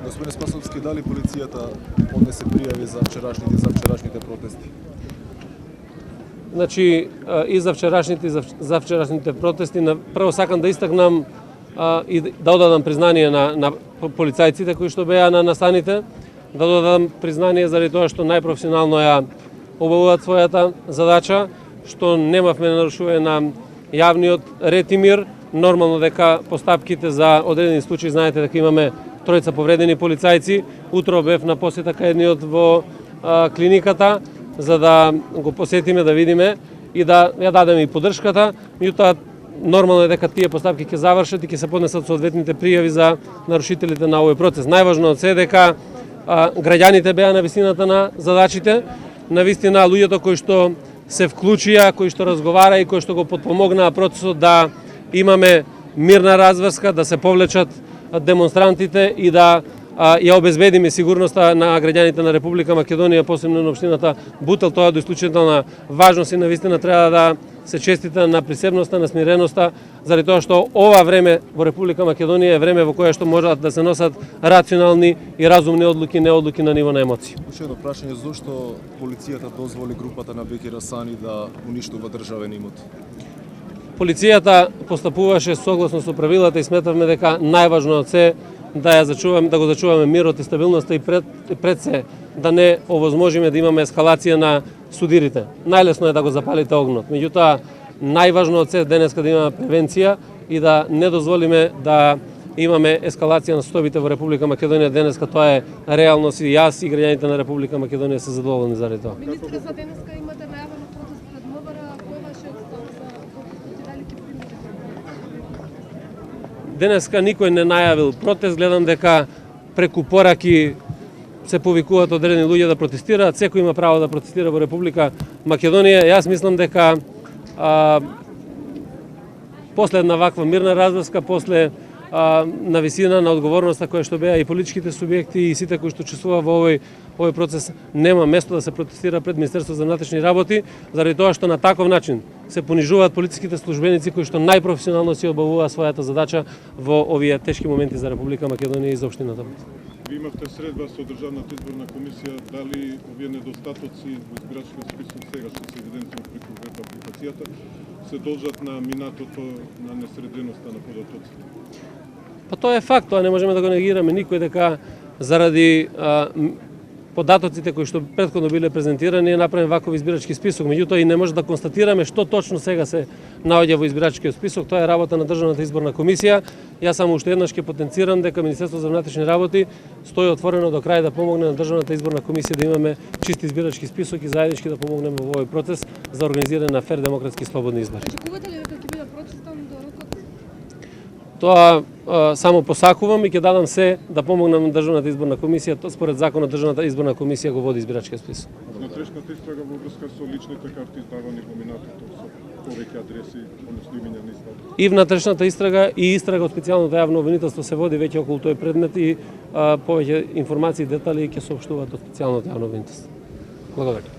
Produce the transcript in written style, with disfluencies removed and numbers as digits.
Господин Спасовски, дали полицијата поднесе пријави за вчерашните протести? Значи, и за вчерашните протести, прво сакам да истакнам и да одадам признание на полицајците кои што беа на настаните, да додадам признание заради тоа што најпрофесионално ја обавуваат својата задача, што немавме нарушување на јавниот ред и мир. Нормално дека постапките за одредени случаи, знаете дека имаме тројца повредени полицајци. Утро бев на посета кај едниот во клиниката, за да го посетиме, да видиме и да ја дадеме и поддршката. Меѓутоа, нормално е дека тие постапки ќе завршат и ќе се поднесат соодветните пријави за нарушителите на овој процес. Најважно од се дека граѓаните беа на висината на задачите, на вистина луѓето кои што се вклучија, кои што разговара и кои што го потпомогнаа процесот да имаме мирна разврска, да се повлечат демонстрантите и да ја обезбедиме сигурноста на граѓаните на Република Македонија, посебно на општината Бутел. Тоа е од исклучителна важност и навистина треба да се честита на присебноста, на смиреноста, заради тоа што ова време во Република Македонија е време во кое што можат да се носат рационални и разумни одлуки, не одлуки на ниво на емоции. Уште едно прашање, зошто полицијата дозволи групата на Бекир Асани да уништува државен имот? Полицијата постапуваше согласно со правилата и сметавме дека најважно од се да го зачуваме мирот и стабилноста и пред се да не овозможиме да имаме ескалација на судирите. Најлесно е да го запалите огнот. Меѓутоа, најважно од се денеска да имаме превенција и да не дозволиме да имаме ескалација на судбите во Република Македонија. Денеска тоа е реалност и јас и граѓаните на Република Македонија се задоволни заради тоа. Министре, за денеска имате најавен протест пред МВР, кој е вашиот став за дали ќе примете? Денеска никој не најавил протест, гледам дека преку пораки се повикуваат одредени луѓе да протестираат, секој има право да протестира во Република Македонија. Јас мислам дека после една ваква мирна разврска, после на висина на одговорноста која што беа и политичките субјекти и сите кои што учествува во овој процес, нема место да се протестира пред Министерството за внатрешни работи, заради тоа што на таков начин се понижуваат полициските службеници кои што најпрофесионално си обавуваат својата задача во овие тешки моменти за Република Македонија и за општината. Ви имавте средба со Државната изборна комисија, дали овие недостатоци во избирачкиот список сега што се евидентни преку веб апликацијата се должат на минатото на несреденоста на податоците? Па тоа е факт, тоа не можеме да го негираме никој, дека заради податоците кои што претходно биле презентирани е направен ваков избирачки список, меѓутоа и не може да констатираме што точно сега се наоѓа во избирачкиот список. Тоа е работа на Државната изборна комисија. Јас само уште еднаш ќе потенцирам дека Министерството за внатрешни работи стои отворено до крај да помогне на Државната изборна комисија да имаме чист избирачки список и заеднички да помогнеме во овој процес за организирање на фер, демократски и слободни избори. Очекувате ли дека ќе биде протестан до рокот? Тоа само посакувам и ќе дадам се да помогнам на Државната изборна комисија. Според законот Државната изборна комисија го води избирачкиот список. Внатрешната истрага во врска со личните карти издавани во минатото со повеќе адреси, односно имиња на истата. И внатрешната истрага и истрага од специјалното јавно обвинителство се води веќе околу тој предмет и повеќе информации и детали ќе соопштуваат од специјалното јавно обвинителство. Благодарам.